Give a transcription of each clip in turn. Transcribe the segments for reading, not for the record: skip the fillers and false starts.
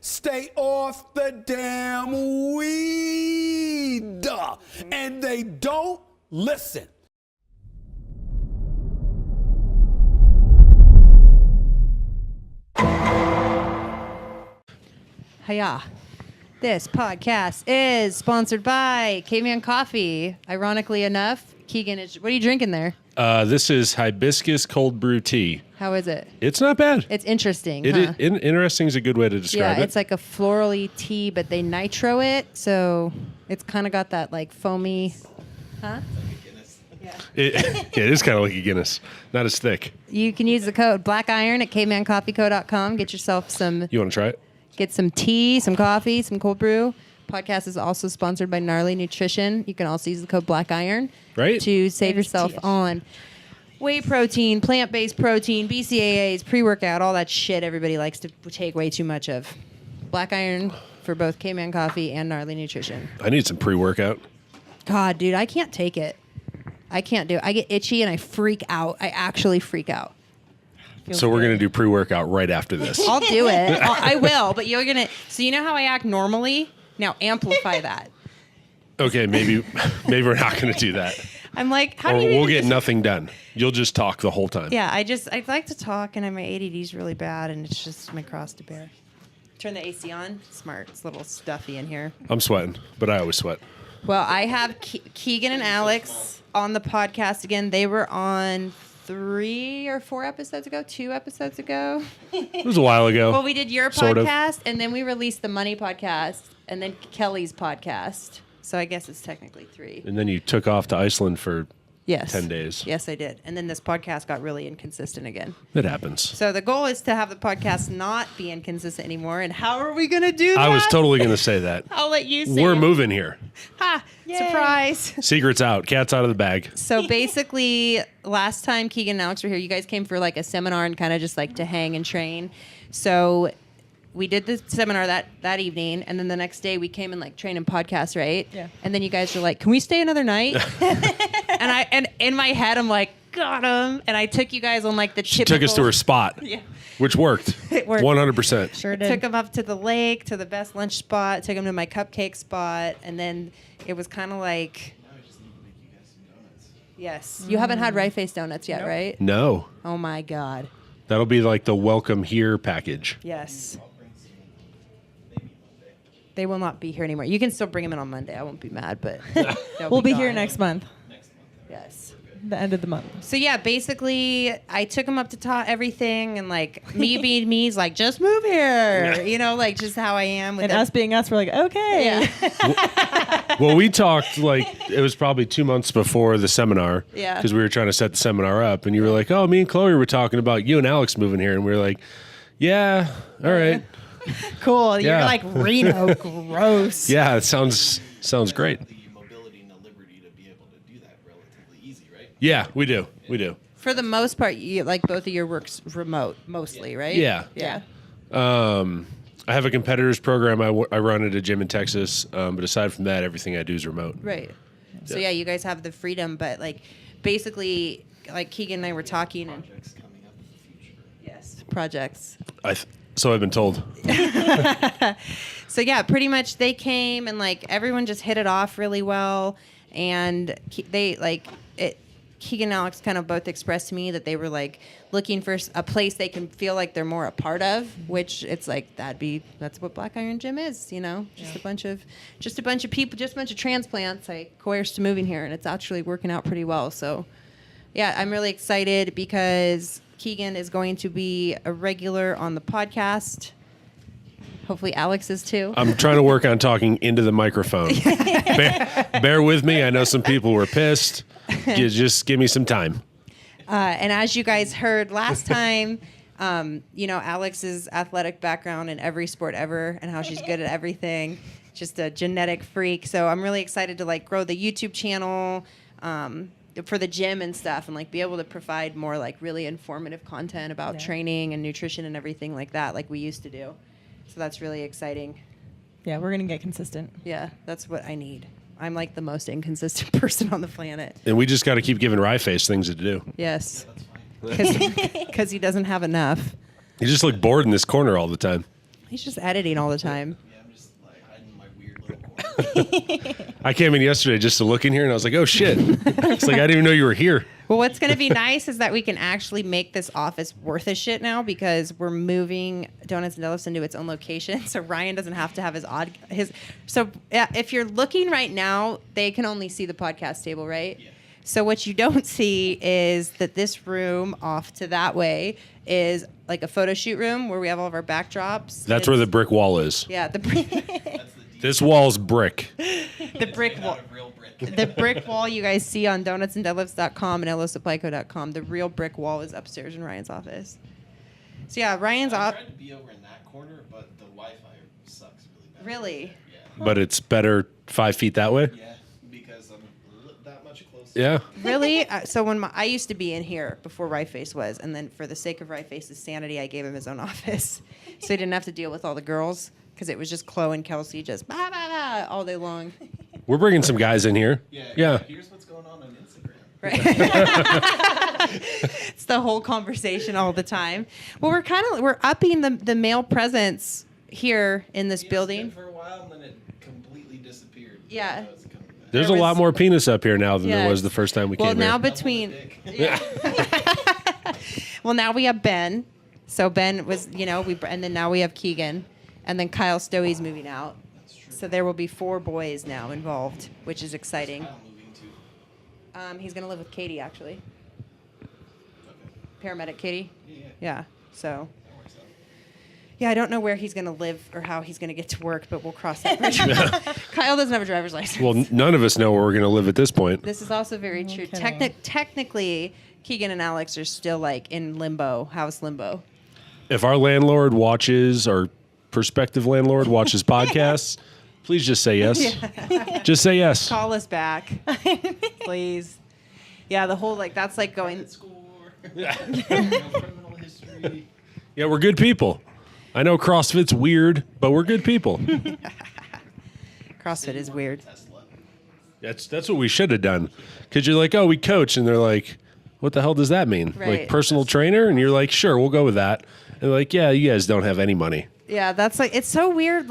Stay off the damn weed. And they don't listen. Hiya. This podcast is sponsored by Caveman Coffee. Ironically enough, Kegan, what are you drinking there? This is hibiscus cold brew tea. How is it? It's not bad. It's interesting. Interesting is a good way to describe it. Yeah, it's like a florally tea, but they nitro it, so it's kind of got that like foamy. Huh? It is kind of like a Guinness, not as thick. You can use the code BLACKIRON at cavemancoffeeco.com. Get yourself some. You want to try it? Get some tea, some coffee, some cold brew. Podcast is also sponsored by Gnarly Nutrition. You can also use the code BLACKIRON to save yourself on whey protein, plant-based protein, BCAAs, pre-workout, all that shit everybody likes to take way too much of. Black Iron for both Caveman Coffee and Gnarly Nutrition. I need some pre-workout. God, dude, I can't take it. I can't do it. I get itchy and I freak out. I actually freak out. So we're going to do pre-workout right after this. I'll do it. I will, but you're going to... So you know how I act normally? Now amplify that. Okay, maybe we're not going to do that. I'm like, how do you... We'll get nothing done. You'll just talk the whole time. Yeah, I like to talk, and my ADD is really bad, and it's just my cross to bear. Turn the AC on. Smart. It's a little stuffy in here. I'm sweating, but I always sweat. Well, I have Kegan and Alex on the podcast again. They were on 3 or 4 episodes ago, 2 episodes ago. It was a while ago. Well, we did your podcast, and then we released the Money podcast, and then Kelly's podcast. So I guess it's technically 3. And then you took off to Iceland for 10 days. Yes, I did. And then this podcast got really inconsistent again. It happens. So the goal is to have the podcast not be inconsistent anymore. And how are we going to do that? I was totally going to say that. I'll let you say We're moving here. Ha! Yay. Surprise. Secret's out. Cat's out of the bag. So basically, last time Kegan and Alex were here, you guys came for like a seminar and kind of just like to hang and train. So we did the seminar that evening, and then the next day we came and like trained in podcasts, right? Yeah. And then you guys were like, "Can we stay another night?" and in my head I'm like, "Got him!" And I took you guys on like the typical. Took us to her spot, which worked. It worked 100%. Sure did. Took them up to the lake, to the best lunch spot. Took them to my cupcake spot, and then it was kind of like. Now I just need to make you guys some donuts. Yes, you haven't had rice face donuts yet, right? No. Oh my God. That'll be like the welcome here package. Yes. They will not be here anymore. You can still bring them in on Monday. I won't be mad, but we'll be here next month. Yes. The end of the month. So yeah, basically, I took him up to everything, and like me being me is like, just move here, you know, like just how I am. With and us being us, we're like, okay. Yeah. Well, we talked like it was probably 2 months before the seminar. Yeah. Because we were trying to set the seminar up, and you were like, "Oh, me and Chloe were talking about you and Alex moving here," and we were like, "Yeah, all right." Cool. Yeah. You're like Reno. Gross. Yeah, it sounds great. The mobility and the liberty to be able to do that relatively easy, right? Yeah, we do. For the most part, you like both of your work's remote, mostly, right? Yeah. Yeah. I have a competitors program I run at a gym in Texas, but aside from that, everything I do is remote. Right. So yeah, you guys have the freedom, but like basically, like Kegan and I were talking, and Projects coming up in the future. yes, projects. So I've been told. So yeah, pretty much they came and like everyone just hit it off really well, and they like it. Kegan and Alex kind of both expressed to me that they were like looking for a place they can feel like they're more a part of, which it's like that's what Black Iron Gym is, you know, just a bunch of people, just a bunch of transplants I coerced to moving here, and it's actually working out pretty well. So yeah, I'm really excited because Kegan is going to be a regular on the podcast. Hopefully Alex is too. I'm trying to work on talking into the microphone. Bear with me. I know some people were pissed. Just give me some time. And as you guys heard last time, you know, Alex's athletic background in every sport ever and how she's good at everything. Just a genetic freak. So I'm really excited to like grow the YouTube channel for the gym and stuff, and like be able to provide more like really informative content about training and nutrition and everything like that, like we used to do. So that's really exciting. Yeah, we're going to get consistent. Yeah, that's what I need. I'm like the most inconsistent person on the planet. And we just got to keep giving Ryeface things to do. Yes. Because he doesn't have enough. You just look bored in this corner all the time. He's just editing all the time. Yeah, I'm just like hiding in my weird little corner. I came in yesterday just to look in here, and I was like, oh, shit. It's like, I didn't even know you were here. Well, what's going to be nice is that we can actually make this office worth a shit now because we're moving Donuts and Delos into its own location. So Ryan doesn't have to have his. So yeah, if you're looking right now, they can only see the podcast table, right? Yeah. So what you don't see is that this room off to that way is like a photo shoot room where we have all of our backdrops. That's where the brick wall is. Yeah, That's the This wall's brick. the brick wall. out of real brick. The brick wall you guys see on donutsanddeadlifts.com and losupplyco.com. The real brick wall is upstairs in Ryan's office. So yeah, Ryan's I off. tried to be over in that corner, but the Wi-Fi sucks really bad. Really? Yeah. But it's better 5 feet that way? Yeah, because I'm that much closer. Yeah. Really? So when I used to be in here before Ryeface was, and then for the sake of Ryeface's sanity, I gave him his own office, so he didn't have to deal with all the girls because it was just Chloe and Kelsey just bah, bah, bah, all day long. We're bringing some guys in here. Yeah. Here's what's going on Instagram. Right. It's the whole conversation all the time. Well, we're upping the male presence here in this It was building. good for a while, and then it completely disappeared. Yeah. Now it's coming back. There's There a lot was- more penis up here now than Yeah. there was the first time we Well, came now here. between Dick. well, now we have Ben. So Ben was, and then now we have Kegan, and then Kyle Stowey's moving out. That's true. So there will be 4 boys now involved, which is exciting. Kyle moving too. He's gonna live with Katie actually, Okay. paramedic Katie. Yeah. Yeah. So That works out. yeah, I don't know where he's gonna live or how he's gonna get to work, but we'll cross that bridge. Kyle doesn't have a driver's license. Well, none of us know where we're going to live at this point. This is also very No true. kidding. Technically, Kegan and Alex are still like in limbo, house limbo. If our landlord watches, or prospective landlord watches podcasts, please just say yes. Just say yes. Call us back, please. Yeah, the whole that's like going. Credit score. No criminal history. Yeah, we're good people. I know CrossFit's weird, but we're good people. CrossFit is weird. Tesla. That's what we should have done. Because you're like, oh, we coach. And they're like, what the hell does that mean? Right. Like personal trainer? And you're like, sure, we'll go with that. And they're like, yeah, you guys don't have any money. Yeah, that's it's so weird,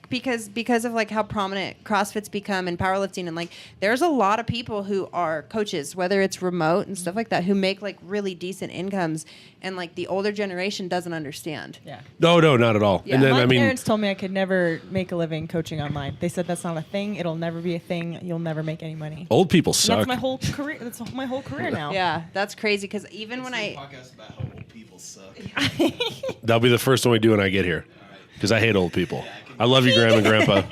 because of how prominent CrossFit's become in powerlifting, and there's a lot of people who are coaches, whether it's remote and stuff like that, who make really decent incomes, and the older generation doesn't understand. Yeah. No, not at all. Yeah. And then, My I mean, parents told me I could never make a living coaching online. They said that's not a thing. It'll never be a thing. You'll never make any money. old people And suck. that's my whole career. That's my whole career now. Yeah, that's crazy because even when Let's do a I podcast about how old people suck. That'll be the first one we do when I get here. Because I hate old people. I love you, Grandma and Grandpa.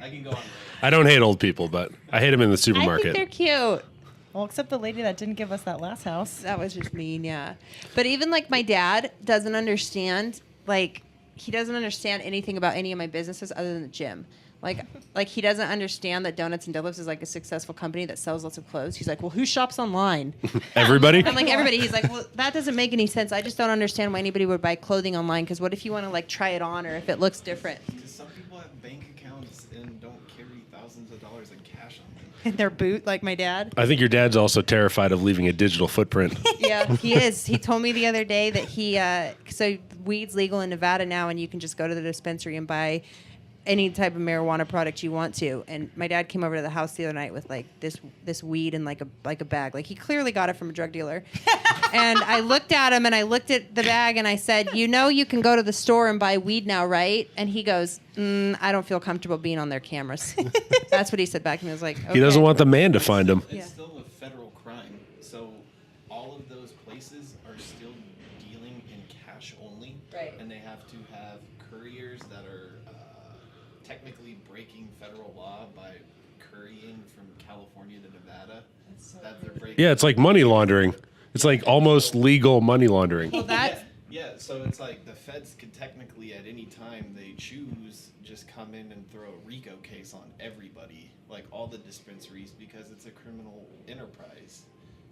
I can go on. I don't hate old people, but I hate them in the I supermarket. think they're cute. Well, except the lady that didn't give us that last house. That was just mean, yeah. But even my dad doesn't understand, he doesn't understand anything about any of my businesses other than the gym. Like he doesn't understand that Donuts and Deadlifts is a successful company that sells lots of clothes. He's like, well, who shops online? Everybody? I'm like, everybody. He's like, well, that doesn't make any sense. I just don't understand why anybody would buy clothing online. Because what if you want to try it on, or if it looks different? Because some people have bank accounts and don't carry thousands of dollars in cash on them. In their boot, like my dad. I think your dad's also terrified of leaving a digital footprint. Yeah, he is. He told me the other day that so weed's legal in Nevada now, and you can just go to the dispensary and buy any type of marijuana product you want to. And my dad came over to the house the other night with this weed in a bag. He clearly got it from a drug dealer. And I looked at him and I looked at the bag and I said, you can go to the store and buy weed now, right? And he goes, I don't feel comfortable being on their cameras. That's what he said back to me. I was like, okay. He doesn't want the man to find him. It's Yeah. still a federal crime, so all of those places are still dealing in cash only, Right. and they have to have couriers that are technically breaking federal law by couriering from California to Nevada. That they're breaking. Yeah, it's like money laundering. It's like almost legal money laundering. Well, that's Yeah, so it's like the feds could technically at any time they choose just come in and throw a RICO case on everybody, like all the dispensaries, because it's a criminal enterprise.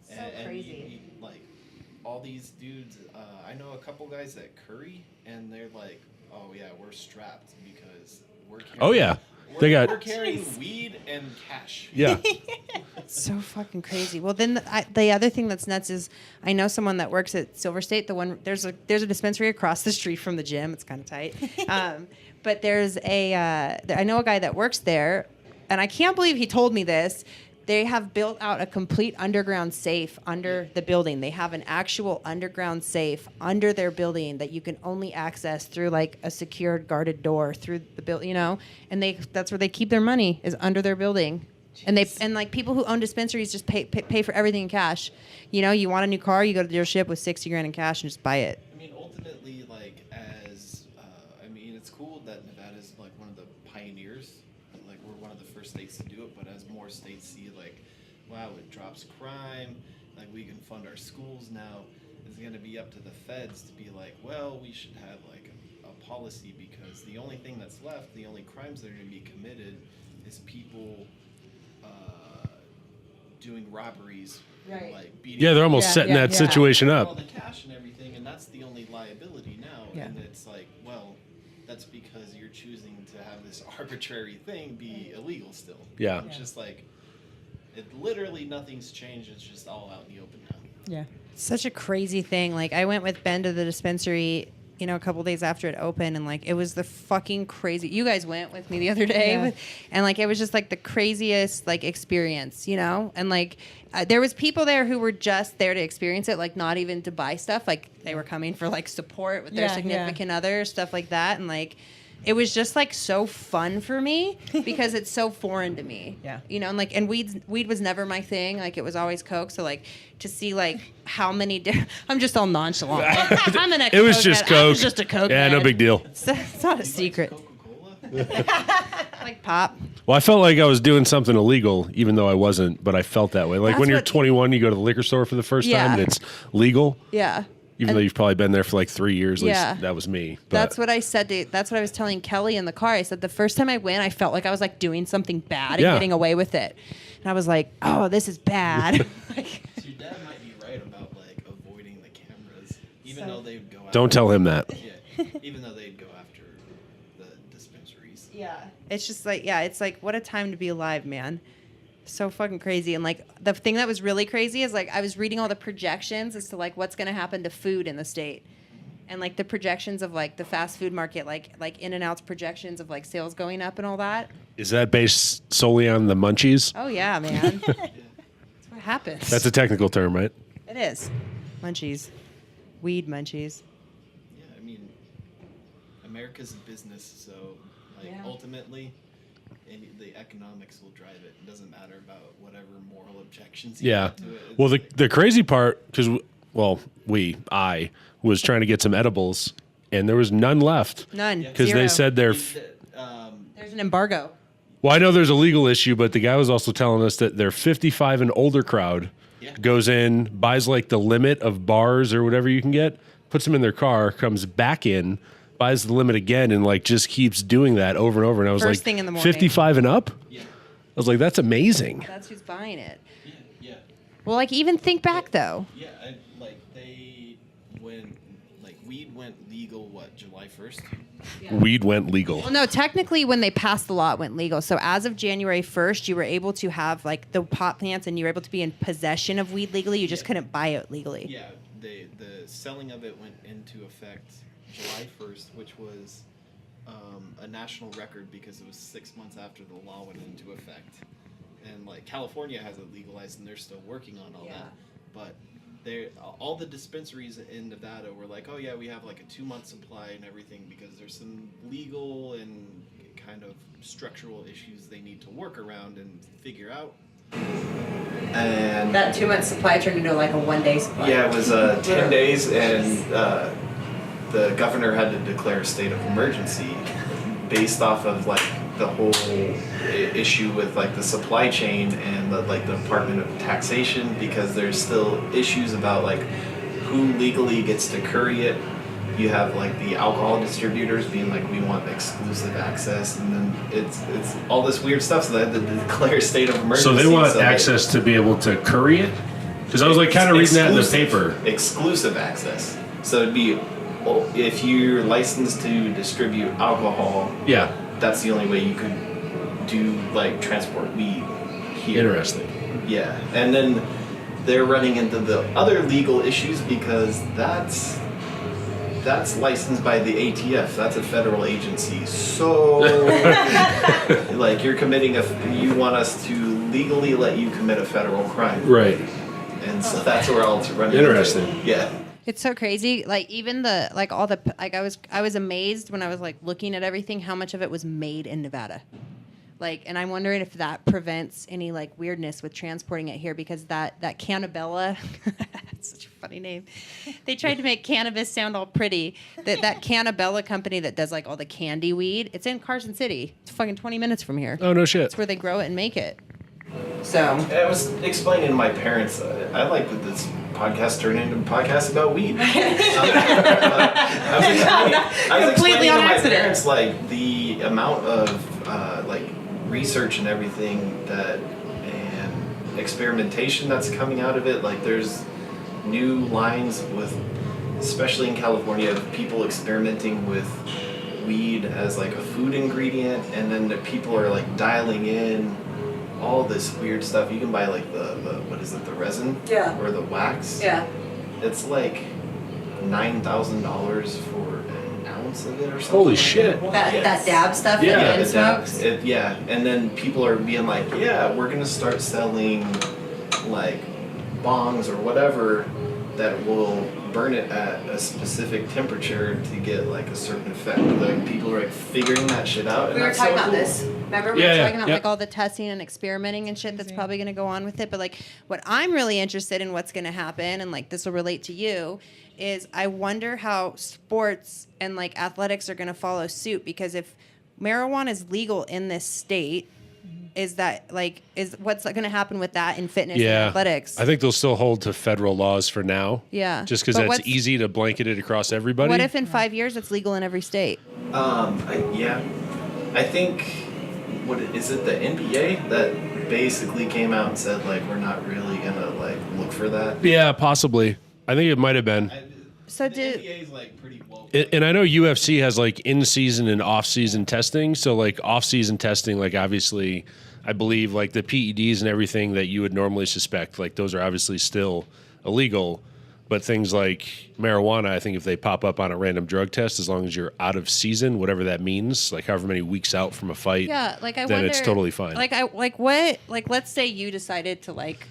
So crazy. Like all these dudes, I know a couple guys that curry, and they're like, "Oh yeah, we're strapped because we're carrying, Oh, yeah. We're carrying weed and cash. Yeah. So fucking crazy. Well, then the other thing that's nuts is I know someone that works at Silver State. There's a dispensary across the street from the gym. It's kind of tight. But there's I know a guy that works there, and I can't believe he told me this. They have built out a complete underground safe under the building. They have an actual underground safe under their building that you can only access through like a secured guarded door through the building, you know? And that's where they keep their money, is under their building. Jeez. And like people who own dispensaries just pay for everything in cash. You know, you want a new car, you go to the dealership with $60,000 in cash and just buy it. I mean, ultimately, like it's cool that Nevada's like one of the pioneers. Like we're one of the first states to do it, but as more states see like, wow, it drops crime, like we can fund our schools now, it's going to be up to the feds to be like, well, we should have like a policy, because the only thing that's left, the only crimes that are going to be committed is people doing robberies, Right. like beating. Yeah, they're almost setting that situation all up. the cash and everything, and that's the only liability now. Yeah. And it's like, well, that's because you're choosing to have this arbitrary thing be illegal still. Yeah. It's just like, it literally nothing's changed. It's just all out in the open now. Yeah. Such a crazy thing. Like I went with Ben to the dispensary, you know, a couple days after it opened, and like it was the fucking crazy. You guys went with me the other day, and like it was just like the craziest like experience, you know. And like there was people there who were just there to experience it, like not even to buy stuff. Like they were coming for like support with their significant other, stuff like that, and like. It was just like so fun for me because it's so foreign to me. Yeah. You know, and weed was never my thing. Like it was always Coke. So like to see like how many I'm just all nonchalant. Like, I'm an ex. It was just Coke. I was just a Coke. Yeah, no head. big deal. It's not a secret. Coca-Cola? Like pop. Well, I felt like I was doing something illegal, even though I wasn't, but I felt that way. Like That's when you're what- 21, you go to the liquor store for the first Yeah. time and it's legal. Yeah. Even though you've probably been there for like 3 years, at Yeah. least that was me. But That's what I said. That's what I was telling Kelly in the car. I said the first time I went, I felt like I was like doing something bad and Yeah. getting away with it. And I was like, oh, this is bad. Like, So your dad might be right about like avoiding the cameras, even though they'd go. Don't tell him that. Yeah, even though they'd go after the dispensaries. yeah. It's just like, yeah, it's like, what a time to be alive, man. So fucking crazy. And like the thing that was really crazy is like I was reading all the projections as to like what's going to happen to food in the state. And like the projections of like the fast food market, like In-N-Out's projections of like sales going up and all that. Is that based solely on the munchies? Oh yeah, man. That's what happens. That's a technical term, right? It is. Munchies. Weed munchies. Yeah, I mean, America's a business, so like Yeah. ultimately, the economics will drive it. It doesn't matter about whatever moral objections you Yeah. have to it. It's Well, like- the crazy part, because, I was trying to get some edibles and there was none left. None. Because Zero. they said they're. There's an embargo. Well, I know there's a legal issue, but the guy was also telling us that their 55 and older crowd goes in, buys like the limit of bars or whatever you can get, puts them in their car, comes back in, buys the limit again, and like just keeps doing that over and over. And I was First like, thing in the morning. 55 and up? Yeah. I was like, that's amazing. That's who's buying it. Yeah. Well, like even think back though. Yeah, when weed went legal, what, July 1st? Weed went legal. Well, no, technically when they passed the law, it went legal. So as of January 1st, you were able to have like the pot plants and you were able to be in possession of weed legally. You just couldn't buy it legally. Yeah, the selling of it went into effect July 1st, which was a national record because it was 6 months after the law went into effect. And like California has it legalized and they're still working on all that. But all the dispensaries in Nevada were like, oh yeah, we have like a 2-month supply and everything because there's some legal and kind of structural issues they need to work around and figure out. And That 2-month supply turned into like a 1-day supply. yeah, it was 10 days, and the governor had to declare a state of emergency based off of like the whole issue with like the supply chain and the Department of Taxation, because there's still issues about like who legally gets to curry it. You have like the alcohol distributors being like, we want exclusive access, and then it's all this weird stuff. So they had to declare a state of emergency. So they want like, access to be able to curry it? Because I was like kind of reading that in the paper. Exclusive access. So it'd be, if you're licensed to distribute alcohol, Yeah. that's the only way you could do like transport weed here. Interesting. Yeah, and then they're running into the other legal issues because that's licensed by the ATF. That's a federal agency. So, like, you're committing you want us to legally let you commit a federal crime. Right. And so that's where I'll run into. Interesting. Yeah. It's so crazy. Like even I was amazed when I was like looking at everything, how much of it was made in Nevada. Like, and I'm wondering if that prevents any like weirdness with transporting it here, because that Cannabella, that's such a funny name. They tried to make cannabis sound all pretty. That Cannabella company that does like all the candy weed, it's in Carson City. It's fucking 20 minutes from here. Oh, no shit. That's where they grow it and make it. So I was explaining to my parents, I like that this podcast turned into a podcast about weed. I was Completely explaining on to my accident. parents like the amount of like research and everything and experimentation that's coming out of it. Like there's new lines with, especially in California, of people experimenting with weed as like a food ingredient, and then the people are like dialing in all this weird stuff. You can buy like the what is it, the resin? Yeah. Or the wax? yeah. It's like $9,000 for an ounce of it or something. Holy like shit. That dab stuff Yeah, that the Ben dab- smokes. yeah, and then people are being like, yeah, we're gonna start selling like bongs or whatever that will burn it at a specific temperature to get like a certain effect. Like people are like figuring that shit out. And We were that's talking so about cool. this. Remember we Yeah, were yeah, talking about yeah. like all the testing and experimenting and shit that's probably going to go on with it. But like what I'm really interested in, what's going to happen, and like this will relate to you, is I wonder how sports and like athletics are going to follow suit, because if marijuana is legal in this state, is what's going to happen with that in fitness and athletics? I think they'll still hold to federal laws for now. Yeah. Just because But that's what's- easy to blanket it across everybody. What if in 5 years it's legal in every state? I think, what is it, the NBA that basically came out and said like we're not really gonna like look for that. Yeah, possibly. I think it might have been. So the do- NBA is like pretty woke. And I know UFC has like in-season and off-season testing. So like off-season testing, like obviously, I believe like the PEDs and everything that you would normally suspect, like those are obviously still illegal. But things like marijuana, I think if they pop up on a random drug test, as long as you're out of season, whatever that means, like however many weeks out from a fight, Yeah, like I then wonder. it's totally fine. Let's say you decided to like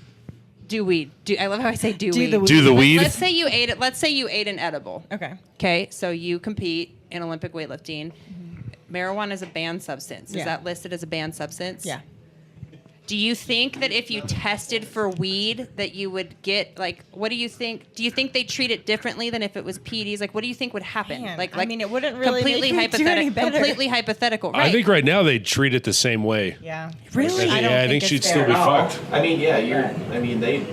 do weed. I love how I say do Do weed. the weed. Do the weed? Let's say you ate it. Let's say you ate an edible. Okay. Okay, so you compete in Olympic weightlifting. Marijuana is a banned substance. Is Yeah. that listed as a banned substance? Yeah. Do you think that if you tested for weed that you would get like what do you think? Do you think they treat it differently than if it was PEDs? Like what do you think would happen? Man, like I mean, it wouldn't really make me do any better. Completely hypothetical, right? I think right now they treat it the same way. Yeah. Really? I don't I think think it's she'd fair still be at all. fucked. I mean, yeah, they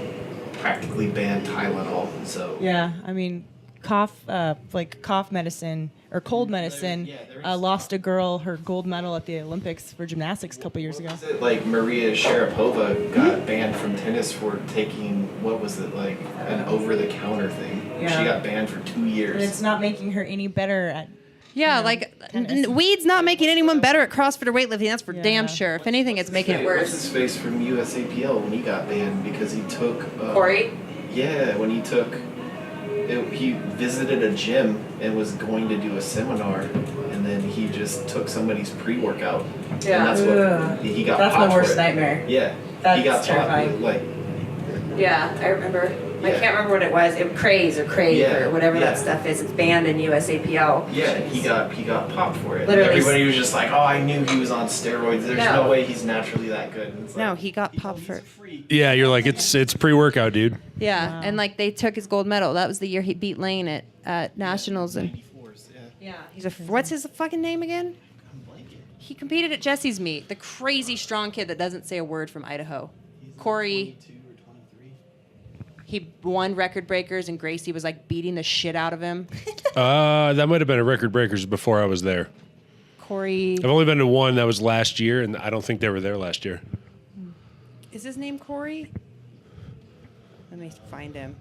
practically banned Tylenol, so Yeah, I mean, cough medicine or cold medicine there's- lost a girl her gold medal at the Olympics for gymnastics a couple years ago. Was it like Maria Sharapova got banned from tennis for taking, what was it, like an over-the-counter thing? Yeah. She got banned for 2 years. And it's not making her any better at. Yeah, know, like tennis. weed's not making anyone better at CrossFit or weightlifting. That's for Yeah. damn sure. If anything, it's making it What's worse. his face from USAPL when he got banned because he took... Corey? Yeah, when he took... he visited a gym and was going to do a seminar, and then he just took somebody's pre-workout. Yeah. And that's what... Ugh. He got That's my popped for worst it. nightmare. Yeah. That's he got terrifying. popped. Like, Yeah, I remember. I Yeah. can't remember what it was. It Craze or Crave Yeah, or whatever yeah. that stuff is. It's banned in USAPL. yeah, he got popped for it. Literally. Everybody was just like, oh, I knew he was on steroids. There's No. no way he's naturally that good. And it's No, like, he got popped he's for a it. freak. Yeah, you're like it's pre-workout, dude. Yeah, Wow. and like they took his gold medal. That was the year he beat Lane at nationals. And 94s, yeah. yeah, he's what's his fucking name again? I'm blanking. He competed at Jesse's meet. The crazy strong kid that doesn't say a word from Idaho. He's Corey. 22 or 23. He won record breakers, and Gracie was like beating the shit out of him. That might have been a record breakers before I was there. Corey, I've only been to one that was last year, and I don't think they were there last year. is his name Corey? Let me find him.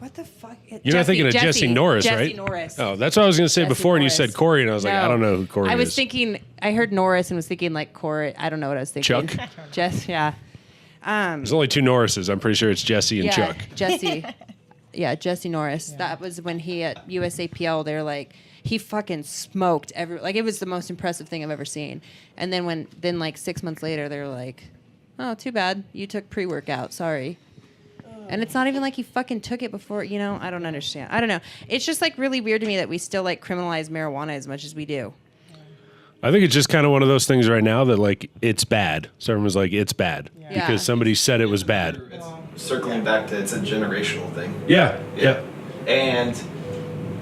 What the fuck? You're not thinking of Jesse Norris, right? Jesse Norris. Oh, that's what I was going to say Jesse before, and you Norris. said Corey, and I was like, No. I don't know who Corey is. I was thinking, I heard Norris and was thinking like Corey. I don't know what I was thinking. Chuck? Jess, yeah. There's only 2 Norrises. I'm pretty sure it's Jesse and Yeah, Chuck. Jesse. Yeah, Jesse Norris. Yeah. That was when he at USAPL. They're like, he fucking smoked like it was the most impressive thing I've ever seen. And then like 6 months later, they're like, oh, too bad. You took pre-workout. Sorry. And it's not even like he fucking took it before, I don't understand. I don't know. It's just like really weird to me that we still like criminalize marijuana as much as we do. I think it's just kind of one of those things right now that like it's bad. So everyone's like, it's bad because somebody said it was bad. It's circling back to it's a generational thing. Yeah. And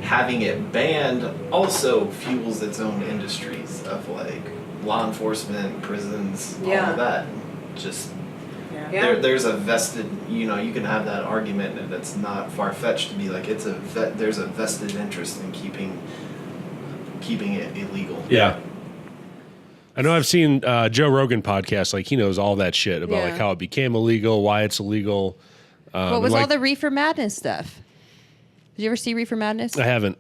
having it banned also fuels its own industries of like law enforcement, prisons, all of that. Just there's a vested, you can have that argument, and it's not far fetched to be like there's a vested interest in keeping it illegal. Yeah. I know I've seen Joe Rogan podcast, like he knows all that shit about like how it became illegal, why it's illegal. What was all the Reefer Madness stuff? Did you ever see Reefer Madness? I haven't.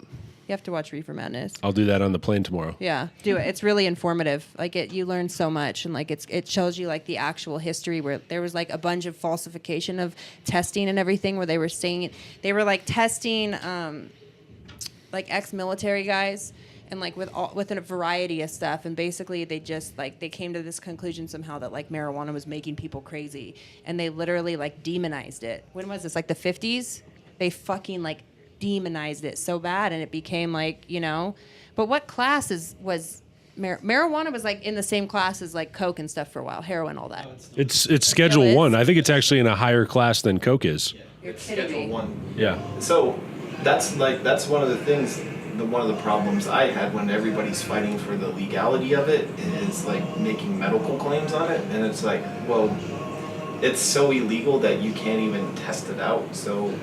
You have to watch Reefer Madness. I'll do that on the plane tomorrow. Yeah, do it. It's really informative. Like you learn so much, and like it shows you like the actual history where there was like a bunch of falsification of testing and everything, where they were saying they were like testing like ex-military guys and like with a variety of stuff, and basically they just like they came to this conclusion somehow that like marijuana was making people crazy, and they literally like demonized it. When was this? Like the 50s? They fucking like demonized it so bad, and it became like, but what class was marijuana was like in the same class as like coke and stuff for a while, heroin, all that. It's Schedule 1. I think it's actually in a higher class than coke is. It's Schedule 1. Yeah. So that's one of the things, one of the problems I had when everybody's fighting for the legality of it is like making medical claims on it, and it's like, well, it's so illegal that you can't even test it out. So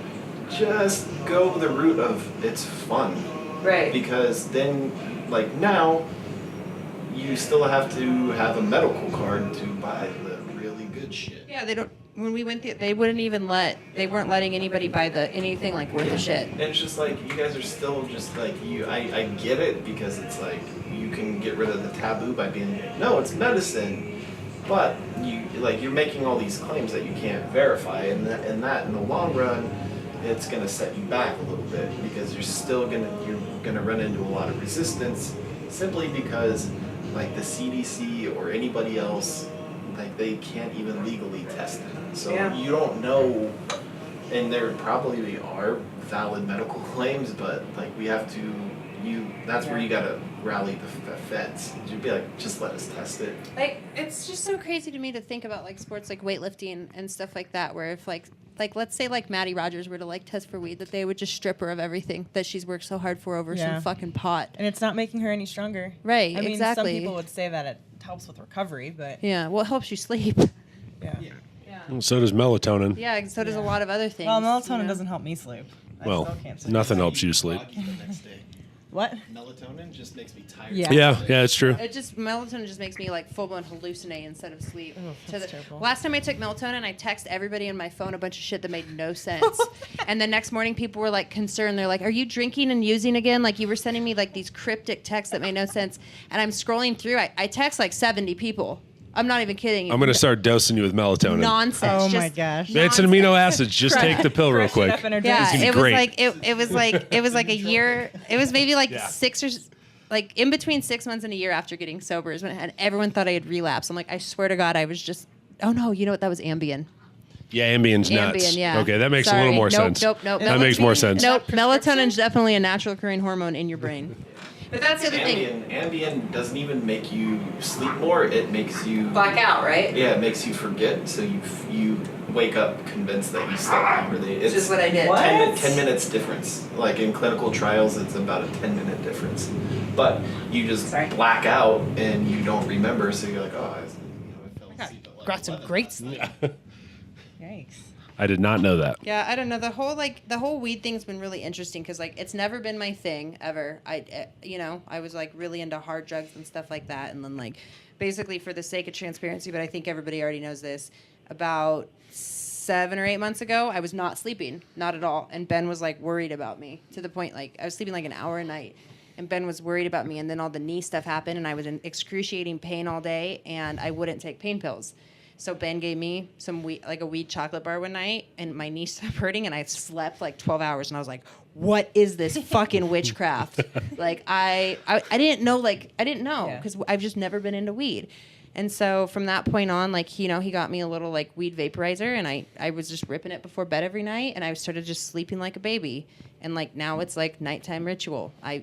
just go the route of it's fun. Right. Because then, like now, you still have to have a medical card to buy the really good shit. Yeah, they don't. When we went, they weren't letting anybody buy anything like worth a shit. And it's just like, you guys are still just like, I get it, because it's like, you can get rid of the taboo by being like, no, it's medicine. But you're making all these claims that you can't verify, and that in the long run, it's gonna set you back a little bit, because you're gonna run into a lot of resistance, simply because like the CDC or anybody else, like they can't even legally test it. So you don't know, and there probably are valid medical claims, but like we have to, that's where you gotta rally the feds. You'd be like, just let us test it. Like, it's just so crazy to me to think about like sports like weightlifting and stuff like that, where if like let's say like Maddie Rogers were to like test for weed, that they would just strip her of everything that she's worked so hard for over some fucking pot. And it's not making her any stronger. Right, I mean, exactly. some people would say that it helps with recovery, but Yeah, well, it helps you sleep. yeah. And so does melatonin. Yeah, so does a lot of other things. Well, melatonin you know? doesn't help me sleep. I Well, still can't sleep. nothing helps you sleep. Groggy the next day. What? Melatonin just makes me tired. Yeah. Yeah, it's true. Melatonin just makes me like full blown hallucinate instead of sleep. that's terrible. Last time I took melatonin, I text everybody in my phone a bunch of shit that made no sense. And the next morning, people were like concerned. They're like, "Are you drinking and using again?" Like you were sending me like these cryptic texts that made no sense. And I'm scrolling through. I text like 70 people. I'm not even kidding. I'm going to start dosing you with melatonin. Nonsense. Oh just my gosh. It's an amino acids. Just take the pill real Fresh it quick. up in her Yeah, drink. It's it was great. like it was like a year. It was maybe like Yeah. 6 or like in between 6 months and a year after getting sober is when and everyone thought I had relapsed. I'm like, I swear to God, I was just. Oh no, you know what? That was Ambien. Yeah, Ambien's nuts. Ambien, yeah. Okay, that makes a Sorry. little more Nope, sense. Nope. That makes more sense. Nope. Melatonin's definitely a natural occurring hormone in your brain. But that's the other thing. Ambien doesn't even make you sleep more. It makes you Black out, right? Yeah, it makes you forget. So you wake up convinced that you slept longer. It's Which is what I did. 10 minutes difference. Like in clinical trials, it's about a 10-minute difference. But you just black out and you don't remember. So you're like, oh, I fell asleep at like Got some 11. great sleep. Yikes. I did not know that. Yeah, I don't know. The whole weed thing's been really interesting because like it's never been my thing ever. I was like really into hard drugs and stuff like that, and then like basically for the sake of transparency, but I think everybody already knows this. About 7 or 8 months ago, I was not sleeping, not at all. And Ben was like worried about me to the point like I was sleeping like an hour a night. And Ben was worried about me. And then all the knee stuff happened and I was in excruciating pain all day and I wouldn't take pain pills. So Ben gave me some a weed chocolate bar one night and my knee stopped hurting and I slept like 12 hours and I was like, what is this fucking witchcraft? Like I didn't know, because I've just never been into weed. And so from that point on, like, you know, he got me a little like weed vaporizer and I was just ripping it before bed every night and I started just sleeping like a baby. And like now it's like nighttime ritual. I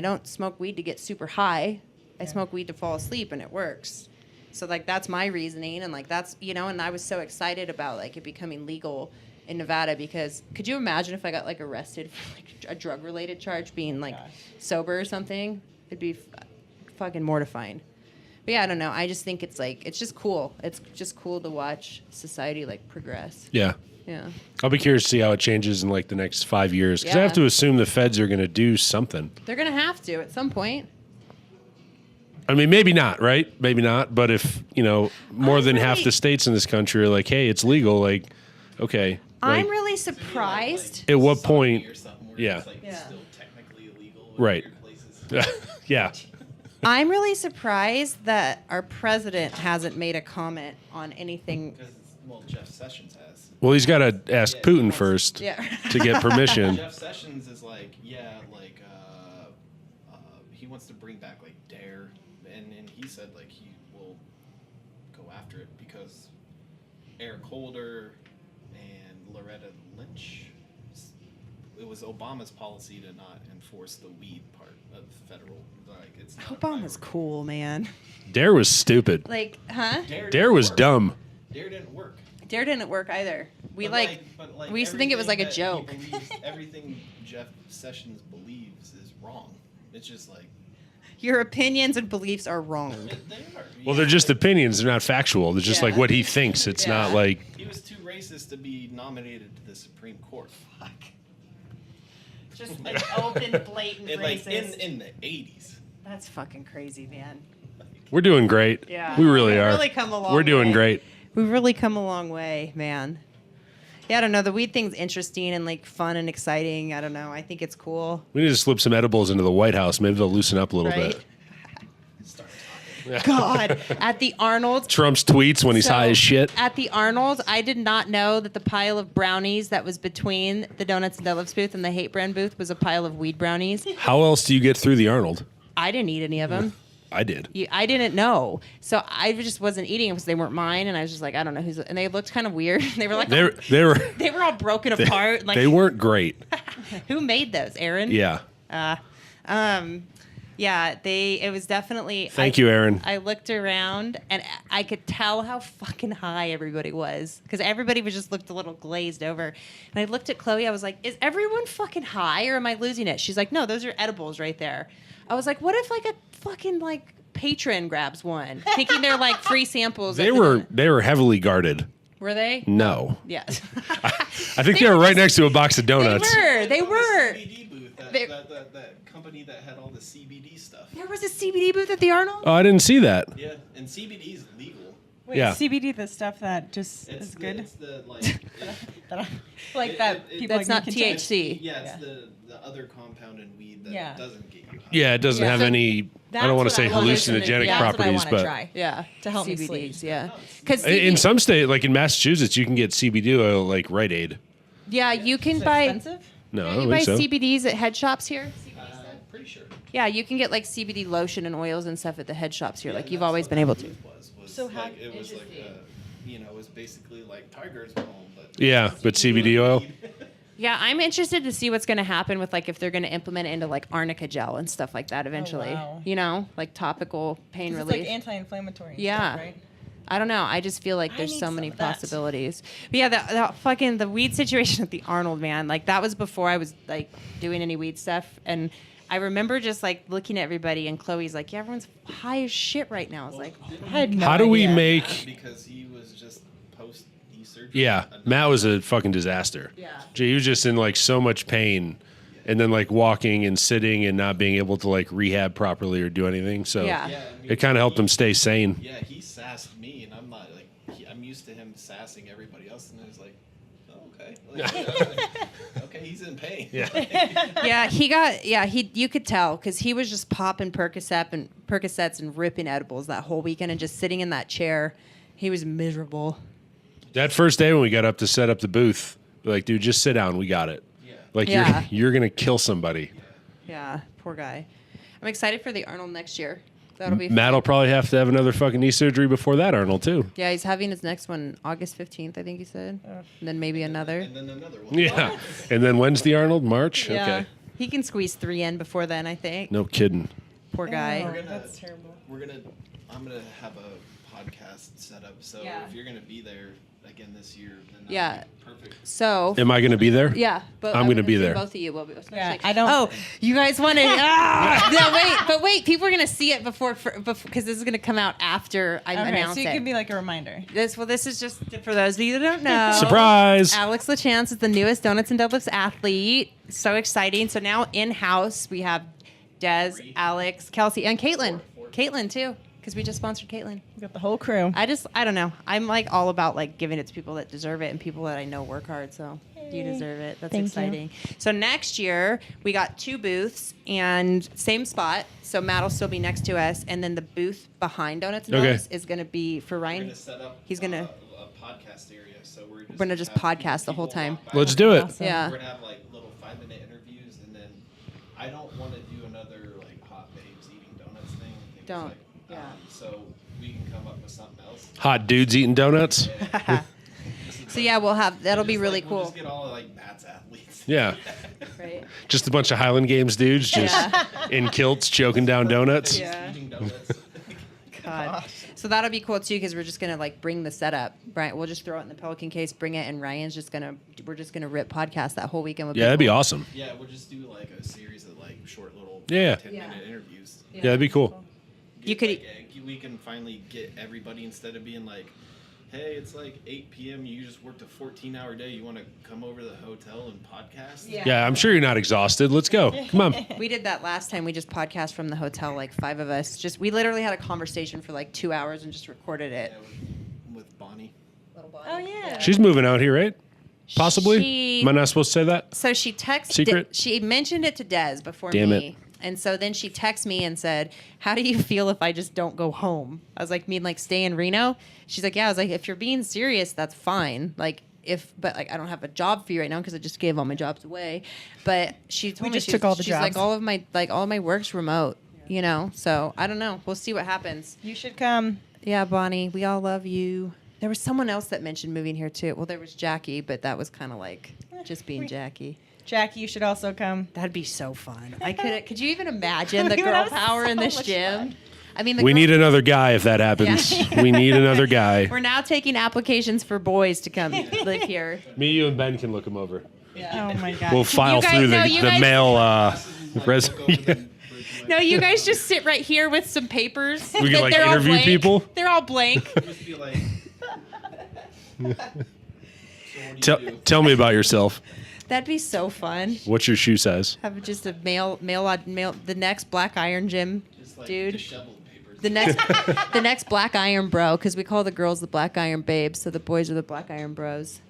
don't smoke weed to get super high. I smoke weed to fall asleep and it works. So like that's my reasoning and like that's, you know, and I was so excited about like it becoming legal in Nevada because could you imagine if I got like arrested for like a drug related charge being like sober or something? It'd be fucking mortifying. But yeah, I don't know. I just think it's like it's just cool. It's just cool to watch society like progress. Yeah. Yeah. I'll be curious to see how it changes in like the next 5 years because I Yeah. have to assume the feds are going to do something. They're gonna have to at some point. I mean, maybe not, right? Maybe not. But if, you know, more than half really- the states in this country are like, hey, it's legal, like, okay. I'm like, really surprised. At what Sodomy point? or something where Yeah. it's like Yeah. still technically illegal in Right. weird places. Yeah. I'm really surprised that our president hasn't made a comment on anything. Because well, Jeff Sessions has. Well, he's got to ask Yeah, Putin once- first Yeah. to get permission. Jeff Sessions is like, he wants to bring back like DARE, and he said like he will go after it because Eric Holder and Loretta Lynch. It was Obama's policy to not enforce the weed part of federal. Like it's not a Obama's priority. cool, man. Dare was stupid. Like, huh? DARE Dare didn't was work. dumb. DARE didn't work. Dare didn't work either. We But we used to think it was like a everything that joke. he believes- everything Jeff Sessions believes is wrong. It's just like Your opinions and beliefs are wrong. they are. Well, they're just opinions. They're not factual. They're just Yeah. like what he thinks. It's not Yeah. like, He was too racist to be nominated to the Supreme Court. Just an open, blatant In, like racist. in the 80s. That's fucking crazy, man. we're doing great. Yeah. We really We've are. really come a long We're doing way. great. We've really come a long way, man. Yeah, I don't know. The weed thing's interesting and like fun and exciting. I don't know. I think it's cool. We need to slip some edibles into the White House. Maybe they'll loosen up a little Right? bit. Start talking. God, at the Arnold. Trump's tweets when he's So, high as shit. At the Arnold, I did not know that the pile of brownies that was between the Donuts and Deluxe booth and the Hate Brand booth was a pile of weed brownies. How else do you get through the Arnold? I didn't eat any of them. I did. I didn't know, so I just wasn't eating them because they weren't mine, and I was just like, I don't know who's. And they looked kind of weird. They were like, They were they were all broken apart. Like, they weren't great. who made those, Aaron? Yeah. Yeah, it was definitely. Thank you, Aaron. I looked around and I could tell how fucking high everybody was because everybody was just looked a little glazed over. And I looked at Chloe. I was like, "Is everyone fucking high or am I losing it?" She's like, "No, those are edibles right there." I was like, "What if like a fucking like patron grabs one, thinking they're like free samples?" They were heavily guarded. Were they? No. Yes. I think they were right next to a box of donuts. They were. CBD booth, They- that company that had all the CBD stuff. There was a CBD booth at the Arnold. Oh, I didn't see that. Yeah, and CBD is legal. Wait, Yeah. CBD, the stuff that just It's is good? It's the like. Like that people That's like not me can take? THC. Yeah, it's Yeah. the other compound in weed that Yeah. doesn't get you high. Yeah, it doesn't Yeah. have So any, That's I don't want what to say wanna- hallucinogenic that's properties, what I wanna but try Yeah, to help me CBDs, sleep. yeah. No, it's- Because in some state, like in Massachusetts, you can get CBD oil like Rite Aid. yeah, you can Is it buy. expensive? No, I You don't buy think so. CBDs at head shops here. I'm pretty sure. Yeah, you can get like CBD lotion and oils and stuff at the head shops here. Yeah, like and you've that's always what been that able to. booth was So how- like, it was like it was basically like Tiger's home, but Yeah, but CBD oil. weed. Yeah, I'm interested to see what's going to happen with like if they're going to implement it into like arnica gel and stuff like that eventually. wow. You know, like topical pain 'Cause it's relief. like anti-inflammatory. and Yeah. stuff, right? I don't know. I just feel like I there's need so some many of that. possibilities. But yeah, the weed situation at the Arnold, man. Like that was before I was like doing any weed stuff, and I remember just like looking at everybody, and Chloe's like, "Yeah, everyone's high as shit right now." I was like, I had no How do we idea. make? because he was just post knee surgery. Yeah, Matt was a fucking disaster. Yeah. He was just in like so much pain, and then like walking and sitting and not being able to like rehab properly or do anything. So Yeah. Yeah, I mean, it kind of helped him stay sane. Yeah, he sassed me, and I'm not like I'm used to him sassing everybody else, and I was like, oh, okay. Like, okay, he's in pain. Yeah. You could tell because he was just popping Percocets and ripping edibles that whole weekend and just sitting in that chair. He was miserable. That first day when we got up to set up the booth, we're like, dude, just sit down. We got it. Yeah. Like Yeah. you're gonna kill somebody. Yeah, poor guy. I'm excited for the Arnold next year. That'll be Matt fun. will probably have to have another fucking knee surgery before that, Arnold, too. Yeah, he's having his next one August 15th, I think he said. And then maybe another. And then another one. Yeah. And then when's the Arnold? March? Yeah. Okay. He can squeeze 3 in before then, I think. No kidding. Poor guy. Oh, that's terrible. I'm gonna have a podcast set up. So Yeah. if you're gonna be there again this year, then Yeah. that'd be perfect. So, Am I going to be there? yeah, but I'm gonna be assume there. Both of you will be. Especially. Yeah, I don't- Oh, you guys want to? No, wait. People are gonna see it before because this is gonna come out after I Okay, announce so you it. can be like a reminder. This is just for those of you that don't know. Surprise! Alex LaChance is the newest Donuts and Deadlifts athlete. So exciting. So now in-house we have Des, Alex, Kelsey, and Caitlin. Caitlin too, because we just sponsored Caitlin. You got the whole crew. I don't know. I'm like all about like giving it to people that deserve it and people that I know work hard. So you deserve it. That's Thank you. exciting. So next year we got 2 booths and same spot. So Matt will still be next to us, and then the booth behind Donuts and Okay. Donuts is going to be for We're Ryan. gonna set up. He's gonna. a podcast area, so we're gonna just have podcast the whole people time. walk by. Let's do it. Awesome. Yeah. We're gonna have like little 5-minute interviews, and then I don't want to do another like hot babes eating donuts thing. I think Don't. It's like, Yeah. So we can come up with something else. Hot dudes eating donuts? So yeah, that'll be Just, really like, We'll cool. just get all like Matt's athletes. Yeah. Right. Just a bunch of Highland Games dudes just in kilts choking down donuts. Yeah. Eating donuts. God. So that'll be cool too because we're just gonna like bring the setup. Brian, we'll just throw it in the Pelican case, bring it, and we're just gonna rip podcast that whole weekend. With Yeah, that'd be people. awesome. Yeah, we'll just do like a series of like short little Yeah. 10-minute interviews. Yeah, that'd be cool. You could- we can finally get everybody instead of being like, hey, it's like 8 p.m. You just worked a 14-hour day. You want to come over to the hotel and podcast? Yeah, I'm sure you're not exhausted. Let's go. Come on. We did that last time. We just podcast from the hotel, like 5 of us. We literally had a conversation for like 2 hours and just recorded it. Yeah, with Bonnie. Oh yeah. She's moving out here, right? Possibly? She- Am I not supposed to say that? So she texted. Secret? She mentioned it to Des before Damn me. it. And so then she texted me and said, "How do you feel if I just don't go home?" I was like, "Mean like stay in Reno?" She's like, "Yeah." I was like, "If you're being serious, that's fine. Like but I don't have a job for you right now because I just gave all my jobs away." But she told me just took all the she's like jobs. all of my work's remote, you know. So I don't know. We'll see what happens. You should come. Yeah, Bonnie, we all love you. There was someone else that mentioned moving here too. Well, there was Jackie, but that was kind of like just being Jackie. Jackie, you should also come. That'd be so fun. Could you even imagine the We would girl have power in so this much gym? fun. I mean, We need another guy if that happens. Yeah. We need another guy. We're now taking applications for boys to come live here. Me, you, and Ben can look him over. Oh my god. We'll file guys- through no, the, you the guys- mail Look resume. over the bridge of my- No, you guys just sit right here with some papers. We can, that like, they're all interview blank. people? They're all blank. Just be like. So what do Tell, you do? tell me about yourself. That'd be so fun. What's your shoe size? Have just a male, the next black iron gym, Just like dude. disheveled papers. The next black iron bro, because we call the girls the black iron babes, so the boys are the black iron bros.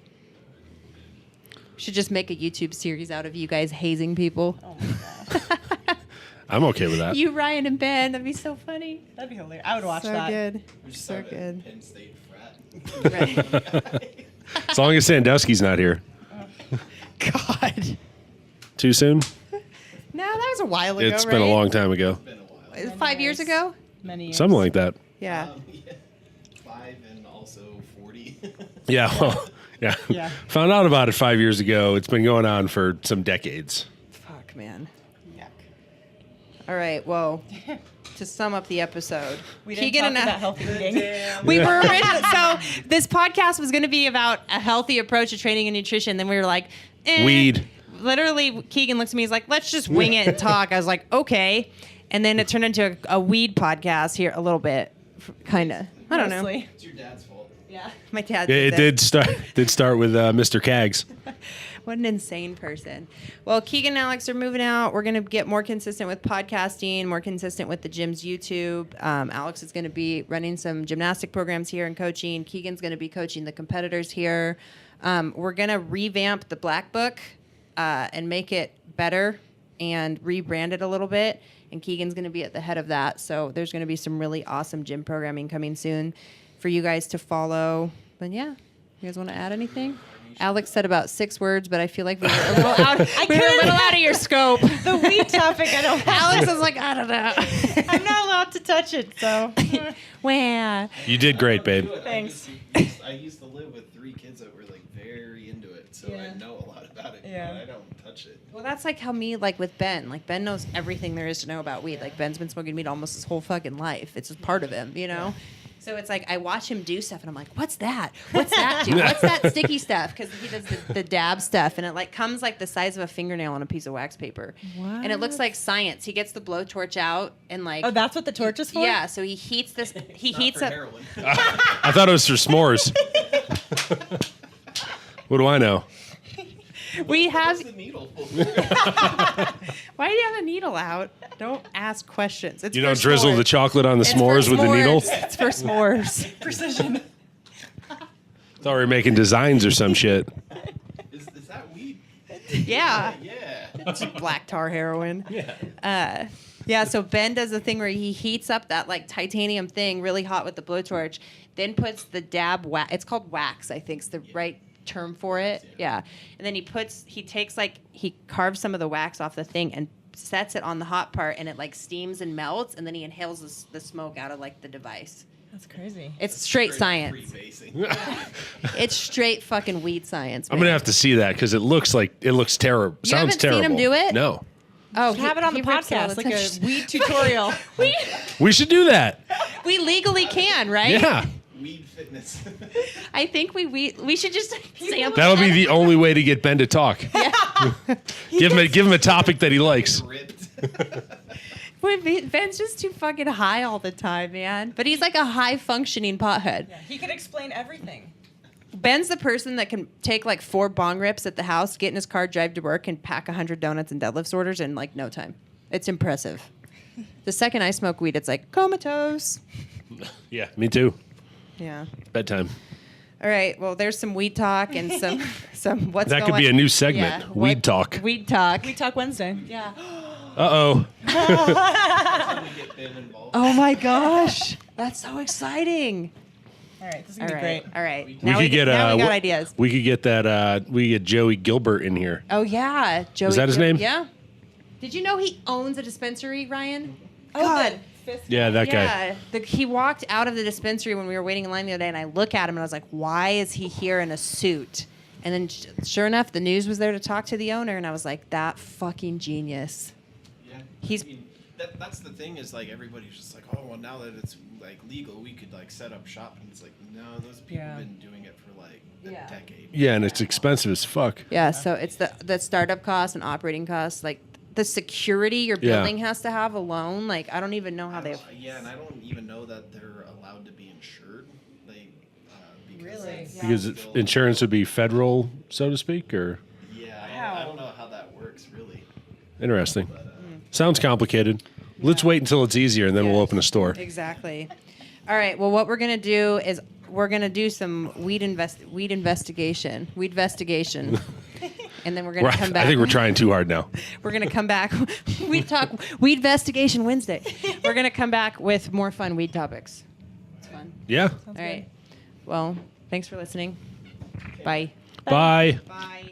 Should just make a YouTube series out of you guys hazing people. Oh my god. I'm okay with that. You, Ryan, and Ben. That'd be so funny. That'd be hilarious. I would watch so that. good. We just So started a good. Penn State frat. As long as Sandusky's not here. God. Too soon? No, that was a while ago. It's been a long time ago. Been a while. 5 years ago. Many years. Something like that. Yeah. Yeah. 5 and also 40. Yeah. Well, yeah. Yeah. Found out about it 5 years ago. It's been going on for some decades. Fuck, man. Yuck. All right. Well, to sum up the episode, We didn't Kegan talk and about healthy eating. we were so this podcast was going to be about a healthy approach to training and nutrition. Then we were like, Weed. Literally, Kegan looks at me. He's like, "Let's just wing it and talk." I was like, "Okay," and then it turned into a weed podcast here a little bit, kind of. I don't know. Mostly. It's your dad's fault. Yeah, my dad. It did did start with Mr. Kags. What an insane person. Well, Kegan and Alex are moving out. We're going to get more consistent with podcasting, more consistent with the gym's YouTube. Alex is going to be running some gymnastic programs here and coaching. Keegan's going to be coaching the competitors here. We're going to revamp the Black Book and make it better and rebrand it a little bit. And Keegan's going to be at the head of that. So there's going to be some really awesome gym programming coming soon for you guys to follow. But yeah, you guys want to add anything? Alex said about 6 words, but I feel like we were a little out, we were a little out of your scope. The weed topic, I don't. Alex was like, I don't know. I'm not allowed to touch it, so. Wow. You did great, babe. Thanks. I used to live with 3 kids that were like very into it, so Yeah. I know a lot about it. Yeah. But I don't touch it. Well, that's like how me, like with Ben. Like Ben knows everything there is to know about weed. Like Ben's been smoking weed almost his whole fucking life. It's just part of him, you know? So it's like I watch him do stuff and I'm like, what's that? What's that do? What's that sticky stuff? Because he does the dab stuff and it like comes like the size of a fingernail on a piece of wax paper. What? And it looks like science. He gets the blowtorch out and like. Oh, that's what the torch is for? Yeah, so he heats this. He heats Not up. for heroin. I thought it was for s'mores. What do I know? We have. What's the needle for? Why do you have a needle out? Don't ask questions. It's You for don't drizzle s'mores. the chocolate on the It's for s'mores with the needle? s'mores. It's for s'mores. Precision. Thought we were making designs or some shit. Is that weed? Yeah. Yeah. It's black tar heroin. Yeah, so Ben does the thing where he heats up that like titanium thing really hot with the blowtorch, then puts the dab wax. It's called wax, I think is the right term for it. Yeah. And then he carves some of the wax off the thing and sets it on the hot part and it like steams and melts and then he inhales the smoke out of like the device. That's crazy. It's straight science. Freebasing. It's straight fucking weed science. I'm man. gonna have to see that because it looks terrible. You Sounds haven't seen terrible. him do it? No. Oh, Have it on the rips all podcast, the like time. a weed tutorial. We should do that. We legally can, right? Yeah. Weed fitness. I think we should just sample. That'll be the only way to get Ben to talk. give him a topic that he likes. Ripped. Wait, Ben's just too fucking high all the time, man. But he's like a high functioning pothead. Yeah, he could explain everything. Ben's the person that can take like 4 bong rips at the house, get in his car, drive to work, and pack 100 donuts and deadlift orders in like no time. It's impressive. The second I smoke weed, it's like comatose. Yeah, me too. Yeah. Bedtime. All right. Well, there's some weed talk and some what's That going. could be a new segment. Yeah, Weed talk. Weed talk. We talk Wednesday. Yeah. Uh-oh. We get Ben involved. Oh my gosh, that's so exciting. All right, this is All gonna be right. great. All right. We Now could get now we got what- ideas. We could get that. We could get Joey Gilbert in here. Oh yeah, Joey. Is that his name? Yeah. Did you know he owns a dispensary, Ryan? Oh, God. Yeah, that guy. Yeah. He walked out of the dispensary when we were waiting in line the other day, and I look at him and I was like, "Why is he here in a suit?" And then, sure enough, the news was there to talk to the owner, and I was like, "That fucking genius." Yeah. He's- I mean, that's the thing is like everybody's just like, oh well, now that it's like legal, we could like set up shop, and it's like, no, those people have been doing it for like a decade. Yeah, and it's expensive as fuck. Yeah. So it's the startup costs and operating costs, like the security your Yeah. building has to have alone. Like I don't even know how they. Yeah, and I don't even know that they're allowed to be insured. Like, because Really? it's Because still- insurance would be federal, so to speak, or Yeah, I don't know how that works really. interesting. Sounds complicated. Let's wait until it's easier, and then we'll Yeah. open a store. Exactly. All right. Well, what we're gonna do is we're gonna do some weed investigation, and then we're gonna come back. I think we're trying too hard now. We're gonna come back. Weed talk. Weed investigation Wednesday. We're gonna come back with more fun weed topics. It's fun. Yeah. All right. Well, thanks for listening. Bye. Bye. Bye.